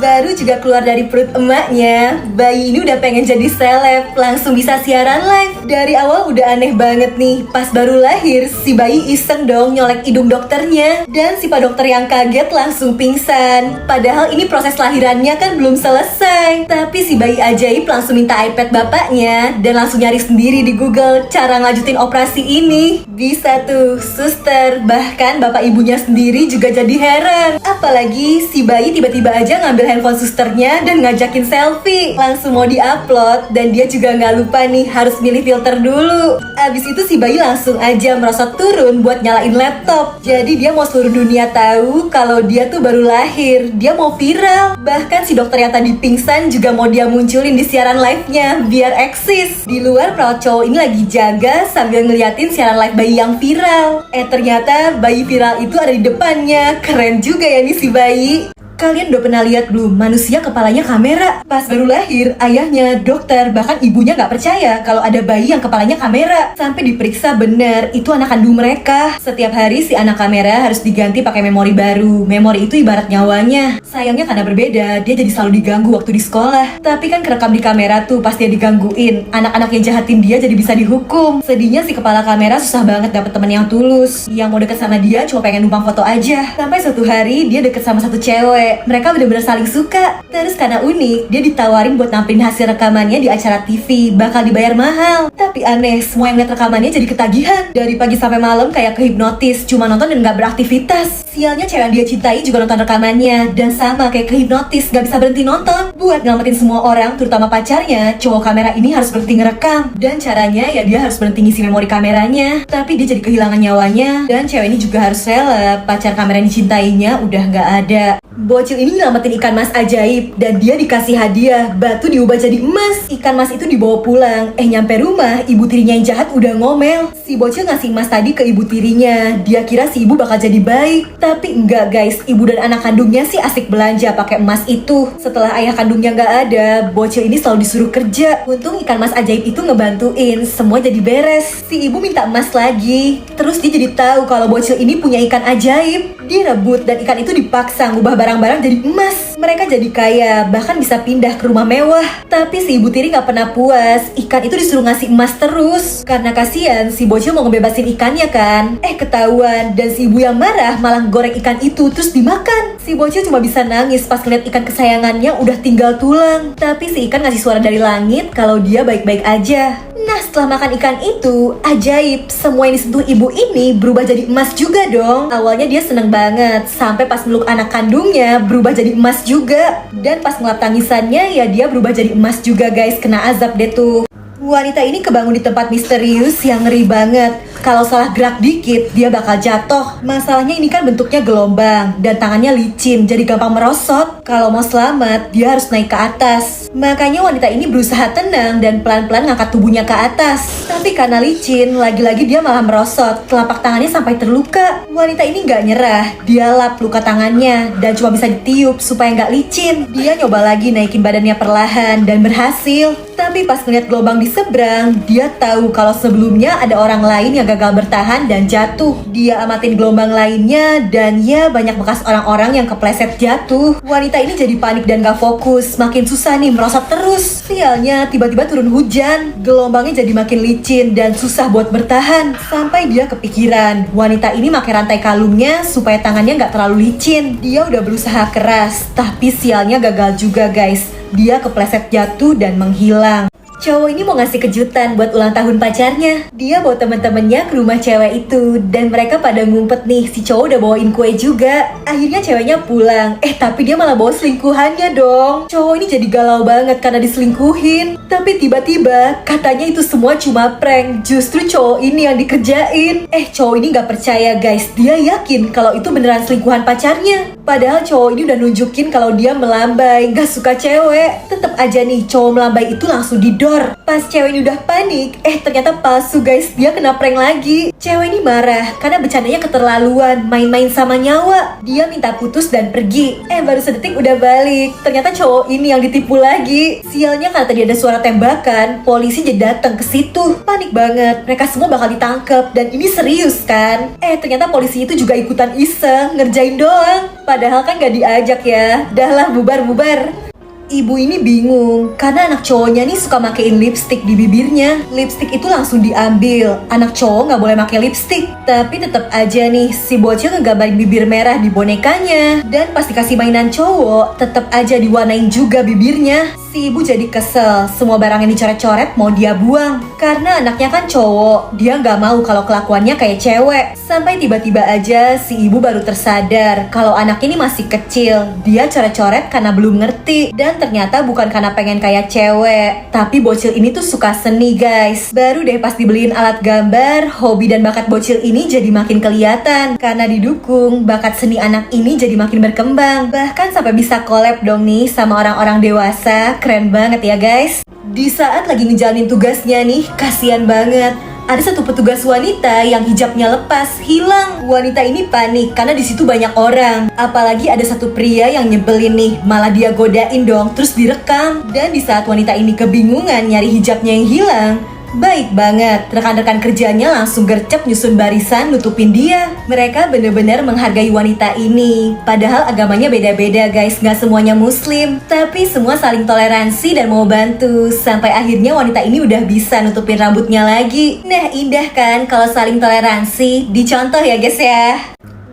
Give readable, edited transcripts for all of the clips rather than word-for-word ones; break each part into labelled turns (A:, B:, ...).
A: Baru juga keluar dari perut emaknya, bayi ini udah pengen jadi seleb, langsung bisa siaran live. Dari awal udah aneh banget nih, pas baru lahir, si bayi iseng dong nyolek hidung dokternya. Dan si pak dokter yang kaget langsung pingsan. Padahal ini proses lahirannya kan belum selesai. Tapi si bayi ajaib langsung minta iPad bapaknya, dan langsung nyari sendiri di Google cara ngajutin operasi ini. Bisa tuh, suster, bahkan bapak ibunya sendiri juga jadi heran. Apalagi si bayi tiba-tiba aja ngambil handphone susternya dan ngajakin selfie. Langsung mau diupload, dan dia juga nggak lupa nih harus milih filter dulu. Abis itu si bayi langsung aja merosot turun buat nyalain laptop. Jadi dia mau seluruh dunia tahu kalau dia tuh baru lahir, dia mau viral. Bahkan si dokter yang tadi pingsan juga mau dia munculin di siaran live-nya biar eksis. Di luar perawat cowok ini lagi jaga sambil ngeliatin siaran live bayi yang viral. Ternyata bayi viral itu ada di depannya. Keren juga ya nih si bayi. Kalian udah pernah lihat belum manusia kepalanya kamera? Pas baru lahir, ayahnya, dokter, bahkan ibunya nggak percaya kalau ada bayi yang kepalanya kamera. Sampai diperiksa bener, itu anak kandung mereka. Setiap hari si anak kamera harus diganti pakai memori baru. Memori itu ibarat nyawanya. Sayangnya karena berbeda, dia jadi selalu diganggu waktu di sekolah. Tapi kan kerekam di kamera tuh pasti dia digangguin. Anak-anak yang jahatin dia jadi bisa dihukum. Sedihnya si kepala kamera susah banget dapet temen yang tulus. Yang mau deket sama dia cuma pengen numpang foto aja. Sampai suatu hari dia deket sama satu cewek. Mereka benar-benar saling suka. Terus karena unik, dia ditawarin buat nampilin hasil rekamannya di acara TV. Bakal dibayar mahal. Tapi aneh, semua yang lihat rekamannya jadi ketagihan. Dari pagi sampai malam kayak kehipnotis, cuma nonton dan gak beraktivitas. Sialnya cewek yang dia cintai juga nonton rekamannya. Dan sama kayak kehipnotis, gak bisa berhenti nonton. Buat ngamatin semua orang, terutama pacarnya, cowok kamera ini harus berhenti ngerekam. Dan caranya ya dia harus berhenti ngisi memori kameranya. Tapi dia jadi kehilangan nyawanya. Dan cewek ini juga harus rela, pacar kamera yang dicintainya udah gak ada. Bocil ini nyelamatin ikan mas ajaib, dan dia dikasih hadiah, batu diubah jadi emas. Ikan mas itu dibawa pulang. Nyampe rumah, ibu tirinya yang jahat udah ngomel. Si bocil ngasih emas tadi ke ibu tirinya. Dia kira si ibu bakal jadi baik. Tapi enggak guys, ibu dan anak kandungnya sih asik belanja pakai emas itu. Setelah ayah kandungnya nggak ada, bocil ini selalu disuruh kerja. Untung ikan mas ajaib itu ngebantuin, semua jadi beres. Si ibu minta emas lagi. Terus dia jadi tahu kalau bocil ini punya ikan ajaib. Dia rebut dan ikan itu dipaksa ngubah barang-barang jadi emas. Mereka jadi kaya, bahkan bisa pindah ke rumah mewah. Tapi si ibu tiri gak pernah puas. Ikan itu disuruh ngasih emas terus. Karena kasihan si bocil mau ngebebasin ikannya kan. Ketahuan, dan si ibu yang marah malah goreng ikan itu terus dimakan. Si bocil cuma bisa nangis pas ngeliat ikan kesayangannya udah tinggal tulang. Tapi si ikan ngasih suara dari langit kalau dia baik-baik aja. Nah setelah makan ikan itu, ajaib, semua yang disentuh ibu ini berubah jadi emas juga dong. Awalnya dia seneng banget, sampai pas meluk anak kandungnya berubah jadi emas juga. Dan pas ngelap tangisannya ya dia berubah jadi emas juga guys, kena azab deh tuh. Wanita ini kebangun di tempat misterius yang ngeri banget. Kalau salah gerak dikit, dia bakal jatuh. Masalahnya ini kan bentuknya gelombang, dan tangannya licin, jadi gampang merosot. Kalau mau selamat, dia harus naik ke atas. Makanya wanita ini berusaha tenang dan pelan-pelan ngangkat tubuhnya ke atas. Tapi karena licin, lagi-lagi dia malah merosot. Telapak tangannya sampai terluka. Wanita ini nggak nyerah. Dia lap luka tangannya, dan cuma bisa ditiup supaya nggak licin. Dia nyoba lagi naikin badannya perlahan, dan berhasil. Tapi pas ngeliat gelombang di seberang, dia tahu kalau sebelumnya ada orang lain yang gagal bertahan dan jatuh. Dia amatin gelombang lainnya, dan ya banyak bekas orang-orang yang kepleset jatuh. Wanita ini jadi panik dan gak fokus. Makin susah nih merosot terus. Sialnya tiba-tiba turun hujan. Gelombangnya jadi makin licin dan susah buat bertahan. Sampai dia kepikiran, wanita ini pakai rantai kalungnya supaya tangannya gak terlalu licin. Dia udah berusaha keras, tapi sialnya gagal juga guys. Dia kepleset jatuh dan menghilang. Cowok ini mau ngasih kejutan buat ulang tahun pacarnya. Dia bawa temen-temennya ke rumah cewek itu, dan mereka pada ngumpet nih. Si cowok udah bawain kue juga. Akhirnya ceweknya pulang. Tapi dia malah bawa selingkuhannya dong. Cowok ini jadi galau banget karena diselingkuhin. Tapi tiba-tiba katanya itu semua cuma prank. Justru cowok ini yang dikerjain. Cowok ini gak percaya guys. Dia yakin kalau itu beneran selingkuhan pacarnya. Padahal cowok ini udah nunjukin kalau dia melambai, gak suka cewek. Tetep aja nih cowok melambai itu langsung didor. Pas cewek ini udah panik, ternyata palsu guys, dia kena prank lagi. Cewek ini marah karena bercandanya keterlaluan, main-main sama nyawa. Dia minta putus dan pergi. Baru sedetik udah balik. Ternyata cowok ini yang ditipu lagi. Sialnya karena tadi ada suara tembakan, polisi jadi datang ke situ. Panik banget, mereka semua bakal ditangkap, dan ini serius kan? Ternyata polisi itu juga ikutan iseng, ngerjain doang. Padahal kan gak diajak ya. Dahlah bubar-bubar. Ibu ini bingung karena anak cowoknya nih suka makein lipstick di bibirnya. Lipstick itu langsung diambil. Anak cowok nggak boleh make lipstick. Tapi tetap aja nih si bocil ngegambarin bibir merah di bonekanya. Dan pas dikasih mainan cowok, tetap aja diwarnain juga bibirnya. Si ibu jadi kesel, semua barang yang dicoret-coret mau dia buang. Karena anaknya kan cowok, dia nggak mau kalau kelakuannya kayak cewek. Sampai tiba-tiba aja si ibu baru tersadar kalau anak ini masih kecil. Dia coret-coret karena belum ngerti. Dan ternyata bukan karena pengen kayak cewek. Tapi bocil ini tuh suka seni guys. Baru deh pas dibeliin alat gambar, hobi dan bakat bocil ini jadi makin kelihatan. Karena didukung, bakat seni anak ini jadi makin berkembang. Bahkan sampai bisa collab dong nih sama orang-orang dewasa. Keren banget ya guys. Di saat lagi ngejalanin tugasnya nih, kasihan banget. Ada satu petugas wanita yang hijabnya lepas, hilang. Wanita ini panik karena di situ banyak orang. Apalagi ada satu pria yang nyebelin nih, malah dia godain dong, terus direkam. Dan di saat wanita ini kebingungan nyari hijabnya yang hilang, baik banget, rekan-rekan kerjanya langsung gercep nyusun barisan nutupin dia. Mereka bener-bener menghargai wanita ini. Padahal agamanya beda-beda guys, gak semuanya muslim. Tapi semua saling toleransi dan mau bantu. Sampai akhirnya wanita ini udah bisa nutupin rambutnya lagi. Nah indah kan kalau saling toleransi. Dicontoh ya guys ya.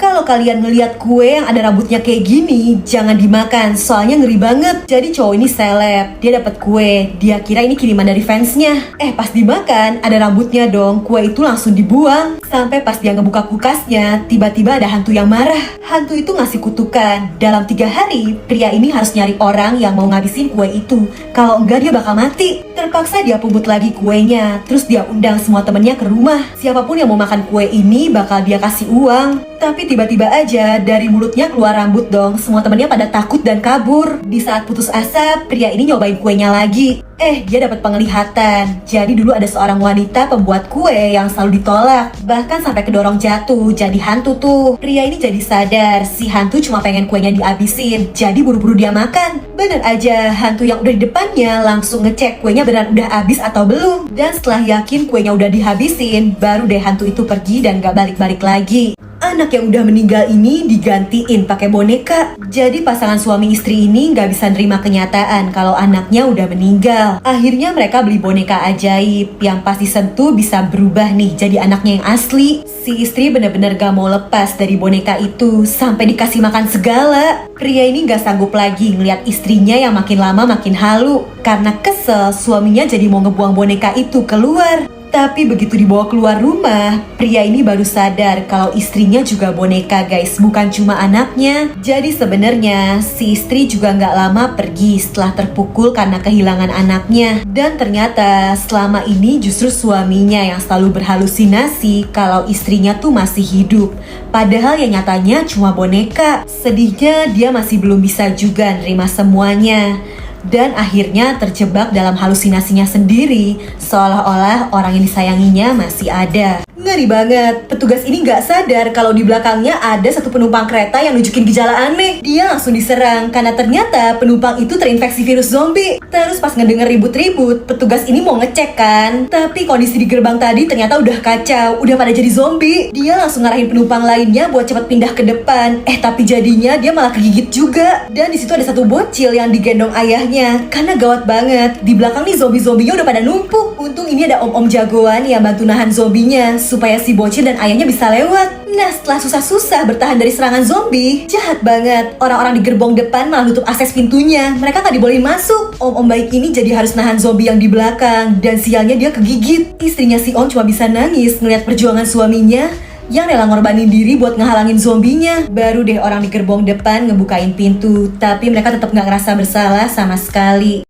A: Kalau kalian ngeliat kue yang ada rambutnya kayak gini, jangan dimakan, soalnya ngeri banget. Jadi cowok ini seleb, dia dapat kue, dia kira ini kiriman dari fansnya. Pas dimakan, ada rambutnya dong, kue itu langsung dibuang. Sampai pas dia ngebuka kulkasnya, tiba-tiba ada hantu yang marah. Hantu itu ngasih kutukan, dalam 3 hari, pria ini harus nyari orang yang mau ngabisin kue itu. Kalau enggak dia bakal mati. Terpaksa dia pungut lagi kuenya, terus dia undang semua temennya ke rumah. Siapapun yang mau makan kue ini bakal dia kasih uang. Tapi tiba-tiba aja dari mulutnya keluar rambut dong. Semua temennya pada takut dan kabur. Di saat putus asa, pria ini nyobain kuenya lagi. Dia dapat penglihatan. Jadi dulu ada seorang wanita pembuat kue yang selalu ditolak. Bahkan sampai kedorong jatuh, jadi hantu tuh. Pria ini jadi sadar, si hantu cuma pengen kuenya dihabisin. Jadi buru-buru dia makan. Bener aja, hantu yang udah di depannya langsung ngecek kuenya beneran udah habis atau belum. Dan setelah yakin kuenya udah dihabisin, baru deh hantu itu pergi dan gak balik-balik lagi. Anak yang udah meninggal ini digantiin pakai boneka. Jadi pasangan suami istri ini nggak bisa nerima kenyataan kalau anaknya udah meninggal. Akhirnya mereka beli boneka ajaib yang pas disentuh bisa berubah nih jadi anaknya yang asli. Si istri bener-bener gak mau lepas dari boneka itu sampai dikasih makan segala. Pria ini gak sanggup lagi ngeliat istrinya yang makin lama makin halu. Karena kesel, suaminya jadi mau ngebuang boneka itu keluar. Tapi begitu dibawa keluar rumah, pria ini baru sadar kalau istrinya juga boneka guys, bukan cuma anaknya. Jadi sebenarnya si istri juga nggak lama pergi setelah terpukul karena kehilangan anaknya. Dan ternyata selama ini justru suaminya yang selalu berhalusinasi kalau istrinya tuh masih hidup. Padahal yang nyatanya cuma boneka. Sedihnya dia masih belum bisa juga nerima semuanya. Dan akhirnya terjebak dalam halusinasinya sendiri, seolah-olah orang yang disayanginya masih ada. Ngeri banget, petugas ini gak sadar kalau di belakangnya ada satu penumpang kereta yang nunjukin gejala aneh. Dia langsung diserang karena ternyata penumpang itu terinfeksi virus zombie. Terus pas ngedenger ribut-ribut, petugas ini mau ngecek kan. Tapi kondisi di gerbang tadi ternyata udah kacau, udah pada jadi zombie. Dia langsung ngarahin penumpang lainnya buat cepet pindah ke depan. Tapi jadinya dia malah kegigit juga. Dan di situ ada satu bocil yang digendong ayahnya. Karena gawat banget, di belakang nih zombie-zombinya udah pada numpuk. Untung ini ada om-om jagoan yang bantu nahan zombinya supaya si bocil dan ayahnya bisa lewat. Nah setelah susah-susah bertahan dari serangan zombie, jahat banget, orang-orang di gerbong depan malah nutup akses pintunya. Mereka gak dibolehin masuk. Om-om baik ini jadi harus nahan zombie yang di belakang. Dan sialnya dia kegigit. Istrinya si om cuma bisa nangis ngeliat perjuangan suaminya yang rela ngorbanin diri buat ngehalangin zombinya. Baru deh orang di gerbong depan ngebukain pintu. Tapi mereka tetap gak ngerasa bersalah sama sekali.